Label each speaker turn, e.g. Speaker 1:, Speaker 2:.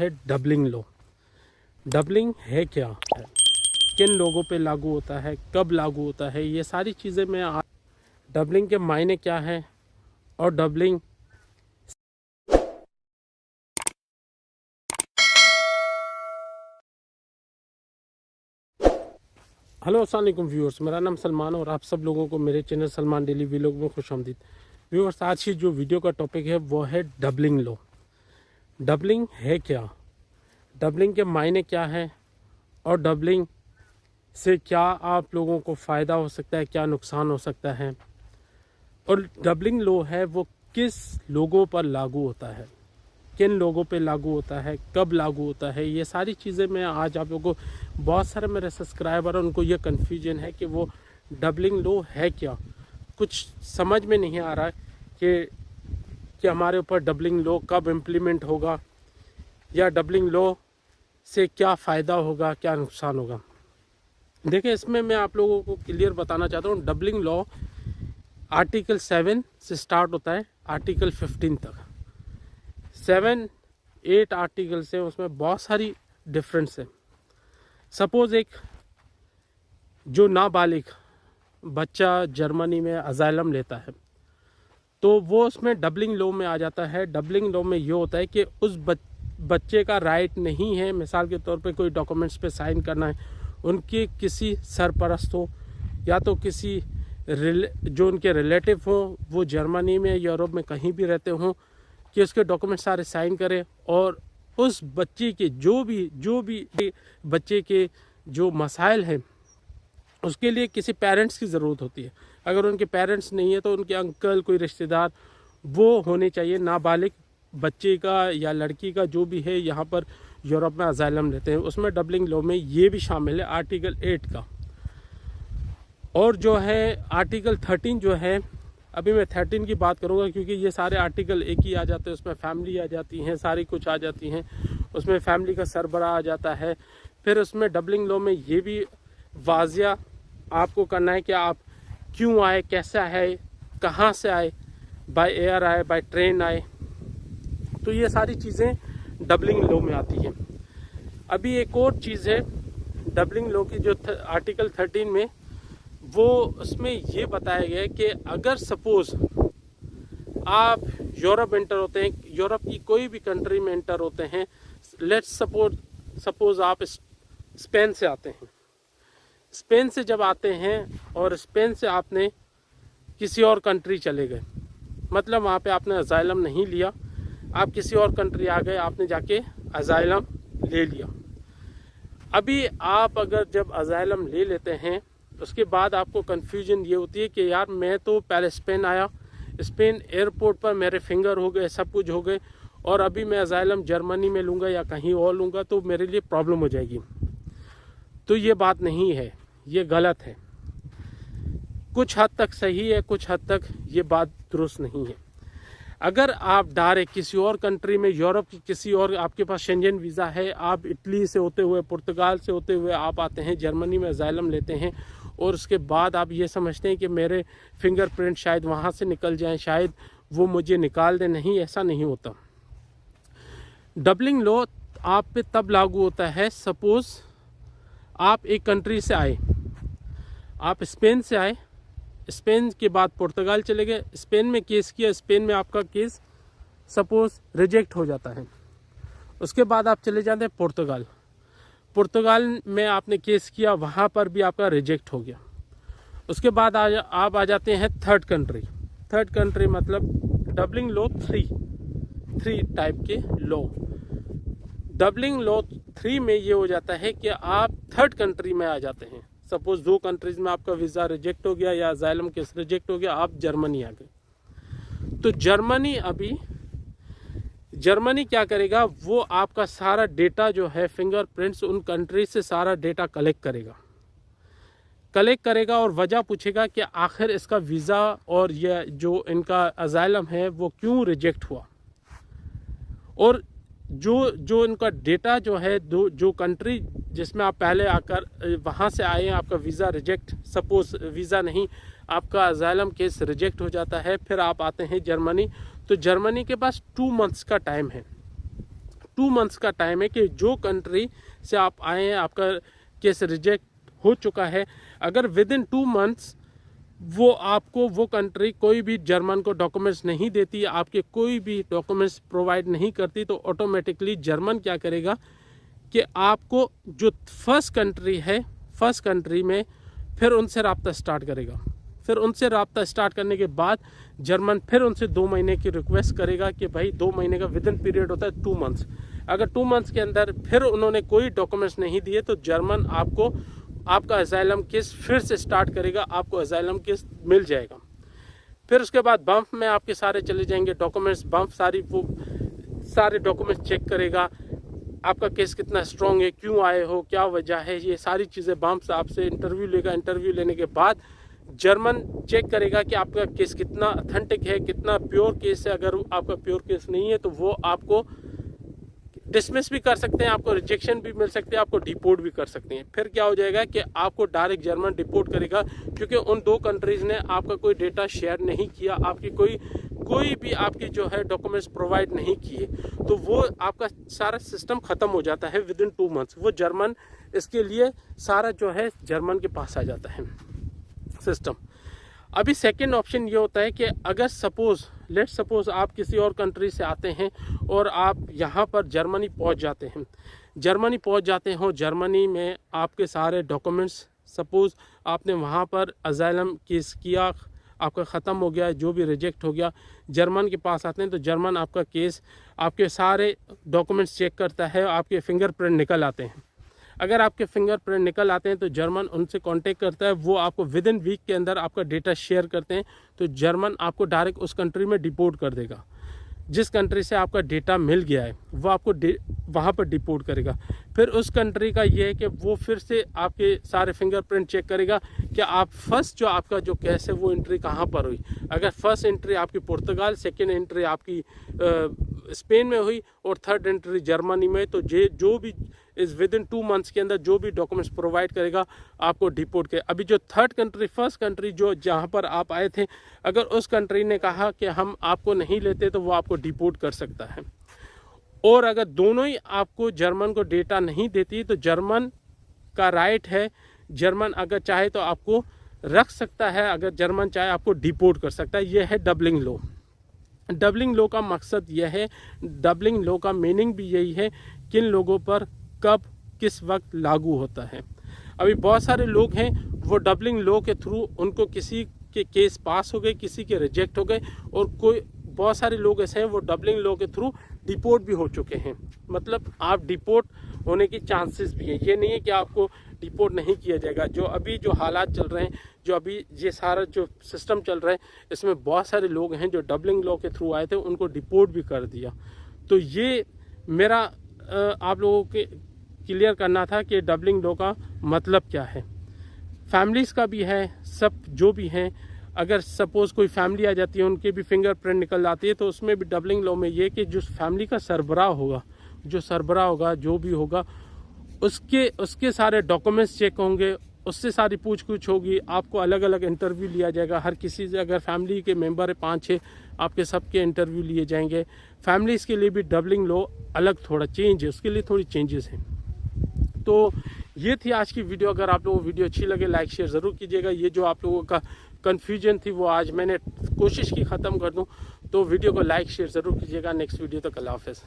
Speaker 1: है doubling law. Doubling है क्या है, किन लोगों पे लागू होता है, कब लागू होता है, ये सारी चीज़ें मैं डबलिंग के मायने क्या है और डबलिंग हेलो अस्सलाम वालेकुम व्यूअर्स, मेरा नाम सलमान और आप सब लोगों को मेरे चैनल सलमान डेली व्लॉग में खुशामदीद। व्यूअर्स, आज की जो वीडियो का टॉपिक है वो है डबलिंग लॉ। डबलिंग है क्या, डबलिंग के मायने क्या है और डबलिंग से क्या आप लोगों को फ़ायदा हो सकता है, क्या नुकसान हो सकता है, और डबलिंग लॉ है वो किस लोगों पर लागू होता है, किन लोगों पे लागू होता है, कब लागू होता है, ये सारी चीज़ें मैं आज आप लोगों को, बहुत सारे मेरे सब्सक्राइबर हैं उनको ये कन्फ्यूजन है कि वो डबलिंग लॉ है क्या, कुछ समझ में नहीं आ रहा है कि हमारे ऊपर डबलिंग लॉ कब इम्प्लीमेंट होगा या डबलिंग लॉ से क्या फ़ायदा होगा, क्या नुकसान होगा। देखिए, इसमें मैं आप लोगों को क्लियर बताना चाहता हूँ। डबलिंग लॉ आर्टिकल 7 से स्टार्ट होता है आर्टिकल 15 तक। 7-8 आर्टिकल्स हैं, उसमें बहुत सारी डिफरेंस है। सपोज़ एक जो नाबालिग बच्चा जर्मनी में अजाइलम लेता है तो वो उसमें डबलिंग लॉ में आ जाता है। डबलिंग लॉ में ये होता है कि उस बच्चे का राइट नहीं है, मिसाल के तौर पे कोई डॉक्यूमेंट्स पे साइन करना है, उनके किसी सरपरस्त हो या तो किसी जो उनके रिलेटिव हो, वो जर्मनी में यूरोप में कहीं भी रहते हों, कि उसके डॉक्यूमेंट सारे साइन करें और उस बच्चे के जो भी बच्चे के जो मसाइल हैं उसके लिए किसी पेरेंट्स की ज़रूरत होती है। अगर उनके पेरेंट्स नहीं है तो उनके अंकल, कोई रिश्तेदार वो होने चाहिए। नाबालिग बच्चे का या लड़की का जो भी है यहाँ पर यूरोप में अजाइलम लेते हैं, उसमें डबलिंग लॉ में ये भी शामिल है आर्टिकल 8 का। और जो है आर्टिकल 13 जो है, अभी मैं 13 की बात करूंगा क्योंकि ये सारे आर्टिकल एक ही आ जाते हैं, उसमें फैमिली आ जाती हैं, सारी कुछ आ जाती हैं, उसमें फैमिली का सरबरा आ जाता है। फिर उसमें डबलिंग लॉ में ये भी वाजिया आपको करना है कि आप क्यों आए, कैसे आए, कहाँ से आए, बाय एयर आए, बाय ट्रेन आए, तो ये सारी चीज़ें डबलिंग लॉ में आती हैं। अभी एक और चीज़ है डबलिंग लॉ की जो आर्टिकल 13 में, वो उसमें ये बताया गया है कि अगर सपोज़ आप यूरोप एंटर होते हैं, यूरोप की कोई भी कंट्री में एंटर होते हैं, लेट्स सपोज़ आप स्पेन से आते हैं। स्पेन से जब आते हैं और स्पेन से आपने किसी और कंट्री चले गए, मतलब वहाँ पे आपने अजाइलम नहीं लिया, आप किसी और कंट्री आ गए, आपने जाके अजाइलम ले लिया। अभी आप अगर जब अजाइलम ले लेते हैं उसके बाद आपको कन्फ्यूजन ये होती है कि यार मैं तो पहले स्पेन आया, स्पेन एयरपोर्ट पर मेरे फिंगर हो गए, सब कुछ हो गए, और अभी मैं अजाइलम जर्मनी में लूँगा या कहीं और लूँगा तो मेरे लिए प्रॉब्लम हो जाएगी। तो ये बात नहीं है, ये गलत है। कुछ हद तक सही है, कुछ हद तक ये बात दुरुस्त नहीं है। अगर आप डायरेक्ट किसी और कंट्री में, यूरोप की किसी और, आपके पास शेंजन वीज़ा है, आप इटली से होते हुए, पुर्तगाल से होते हुए आप आते हैं, जर्मनी में अजाइलम लेते हैं, और उसके बाद आप ये समझते हैं कि मेरे फिंगरप्रिंट शायद वहाँ से निकल जाएं, शायद वो मुझे निकाल दें, नहीं, ऐसा नहीं होता। डबलिंग लॉ आप पे तब लागू होता है, सपोज़ आप एक कंट्री से आए, आप स्पेन से आए, स्पेन के बाद पुर्तगाल चले गए, स्पेन में केस किया, स्पेन में आपका केस सपोज़ रिजेक्ट हो जाता है। उसके बाद आप चले जाते हैं पुर्तगाल, पुर्तगाल में आपने केस किया, वहाँ पर भी आपका रिजेक्ट हो गया। उसके बाद आप आ जाते हैं थर्ड कंट्री। थर्ड कंट्री मतलब डबलिंग लॉ 3 टाइप के लॉ। डबलिंग लॉ 3 में ये हो जाता है कि आप थर्ड कंट्री में आ जाते हैं। सपोज 2 कंट्रीज में आपका वीज़ा रिजेक्ट हो गया या अजाइलम केस रिजेक्ट हो गया, आप जर्मनी आ गए। तो जर्मनी क्या करेगा, वो आपका सारा डेटा जो है, फिंगरप्रिंट्स, उन कंट्री से सारा डेटा कलेक्ट करेगा और वजह पूछेगा कि आखिर इसका वीज़ा और यह जो इनका अजाइलम है वो क्यों रिजेक्ट हुआ। और जो इनका डेटा जो है, जो कंट्री जिसमें आप पहले आकर वहाँ से आए हैं, आपका वीज़ा रिजेक्ट, सपोज वीज़ा नहीं, आपका अजाइलम केस रिजेक्ट हो जाता है, फिर आप आते हैं जर्मनी। तो जर्मनी के पास 2 मंथ्स का टाइम है। 2 मंथ्स का टाइम है कि जो कंट्री से आप आए हैं, आपका केस रिजेक्ट हो चुका है, अगर विद इन 2 मंथ्स वो आपको वो कंट्री कोई भी जर्मन को डॉक्यूमेंट्स नहीं देती, आपके कोई भी डॉक्यूमेंट्स प्रोवाइड नहीं करती, तो ऑटोमेटिकली जर्मन क्या करेगा कि आपको जो फर्स्ट कंट्री है, फर्स्ट कंट्री में फिर उनसे रब्ता स्टार्ट करेगा। फिर उनसे रब्ता स्टार्ट करने के बाद जर्मन फिर उनसे 2 महीने की रिक्वेस्ट करेगा कि भाई 2 महीने का विद इन पीरियड होता है 2 मंथ्स। अगर 2 मंथ्स के अंदर फिर उन्होंने कोई डॉक्यूमेंट्स नहीं दिए तो जर्मन आपको आपका असाइलम केस फिर से स्टार्ट करेगा, आपको असाइलम केस मिल जाएगा। फिर उसके बाद बम्प में आपके सारे चले जाएंगे डॉक्यूमेंट्स, बम्प सारे डॉक्यूमेंट्स चेक करेगा, आपका केस कितना स्ट्रॉन्ग है, क्यों आए हो, क्या वजह है, ये सारी चीज़ें बम्प आपसे इंटरव्यू लेगा। इंटरव्यू लेने के बाद जर्मन चेक करेगा कि आपका केस कितना ऑथेंटिक है, कितना प्योर केस है। अगर आपका प्योर केस नहीं है तो वो आपको डिसमिस भी कर सकते हैं, आपको रिजेक्शन भी मिल सकते हैं, आपको डिपोर्ट भी कर सकते हैं। फिर क्या हो जाएगा कि आपको डायरेक्ट जर्मन डिपोर्ट करेगा, क्योंकि उन 2 कंट्रीज़ ने आपका कोई डेटा शेयर नहीं किया, आपकी कोई भी आपकी जो है डॉक्यूमेंट्स प्रोवाइड नहीं किए, तो वो आपका सारा सिस्टम ख़त्म हो जाता है विद इन 2 मंथ्स। वो जर्मन इसके लिए सारा जो है जर्मन के पास आ जाता है सिस्टम। अभी सेकंड ऑप्शन ये होता है कि अगर लेट्स सपोज आप किसी और कंट्री से आते हैं और आप यहाँ पर जर्मनी पहुँच जाते हैं, जर्मनी में आपके सारे डॉक्यूमेंट्स, सपोज आपने वहाँ पर असाइलम केस किया, आपका ख़त्म हो गया, जो भी रिजेक्ट हो गया, जर्मन के पास आते हैं तो जर्मन आपका केस, आपके सारे डॉक्यूमेंट्स चेक करता है, आपके फिंगरप्रिंट निकल आते हैं। अगर आपके फिंगरप्रिंट निकल आते हैं तो जर्मन उनसे कांटेक्ट करता है, वो आपको विद इन वीक के अंदर आपका डेटा शेयर करते हैं, तो जर्मन आपको डायरेक्ट उस कंट्री में डिपोर्ट कर देगा। जिस कंट्री से आपका डेटा मिल गया है वो आपको वहाँ पर डिपोर्ट करेगा। फिर उस कंट्री का ये है कि वो फिर से आपके सारे फिंगरप्रिंट चेक करेगा कि आप फर्स्ट जो आपका जो केस है वो एंट्री कहाँ पर हुई। अगर फर्स्ट एंट्री आपकी पुर्तगाल, सेकेंड एंट्री आपकी स्पेन में हुई और थर्ड एंट्री जर्मनी में, तो जो भी इस विद इन 2 मंथ्स के अंदर जो भी डॉक्यूमेंट्स प्रोवाइड करेगा आपको डिपोर्ट करे। अभी जो थर्ड कंट्री, फर्स्ट कंट्री जो जहाँ पर आप आए थे, अगर उस कंट्री ने कहा कि हम आपको नहीं लेते तो वो आपको डिपोर्ट कर सकता है। और अगर दोनों ही आपको जर्मन को डेटा नहीं देती तो जर्मन का राइट है, जर्मन अगर चाहे तो आपको रख सकता है, अगर जर्मन चाहे आपको डिपोर्ट कर सकता है। यह है डबलिंग लॉ। डबलिंग लॉ का मकसद यह है, डबलिंग लॉ का मीनिंग भी यही है, किन लोगों पर कब किस वक्त लागू होता है। अभी बहुत सारे लोग हैं वो डबलिंग लॉ के थ्रू उनको किसी के केस पास हो गए, किसी के रिजेक्ट हो गए, और बहुत सारे लोग ऐसे हैं वो डबलिंग लॉ के थ्रू डिपोर्ट भी हो चुके हैं। मतलब आप डिपोर्ट होने की चांसेस भी हैं, ये नहीं है कि आपको डिपोर्ट नहीं किया जाएगा। जो अभी जो हालात चल रहे हैं, जो अभी ये सारा जो सिस्टम चल रहा है, इसमें बहुत सारे लोग हैं जो डबलिंग लॉ के थ्रू आए थे, उनको डिपोर्ट भी कर दिया। तो ये मेरा आप लोगों के क्लियर करना था कि डबलिंग लॉ का मतलब क्या है। फैमिलीज़ का भी है, सब जो भी हैं, अगर सपोज़ कोई फैमिली आ जाती है, उनके भी फिंगरप्रिंट निकल जाती है, तो उसमें भी डबलिंग लॉ में ये कि जो फैमिली का सरबराह होगा, जो भी होगा, उसके सारे डॉक्यूमेंट्स चेक होंगे, उससे सारी पूछ होगी, आपको अलग अलग इंटरव्यू लिया जाएगा। हर किसी से, अगर फैमिली के मेंबर है 5-6, आपके सबके इंटरव्यू लिए जाएंगे। फैमिलीज़ के लिए भी डबलिंग लॉ अलग थोड़ा चेंज है, उसके लिए थोड़ी चेंजेस हैं। तो ये थी आज की वीडियो। अगर आप लोगों को वीडियो अच्छी लगे लाइक शेयर ज़रूर कीजिएगा। ये जो आप लोगों का कन्फ्यूजन थी वो आज मैंने कोशिश की ख़त्म कर दूं, तो वीडियो को लाइक शेयर ज़रूर कीजिएगा। नेक्स्ट वीडियो तक अल्लाह हाफ़िज़।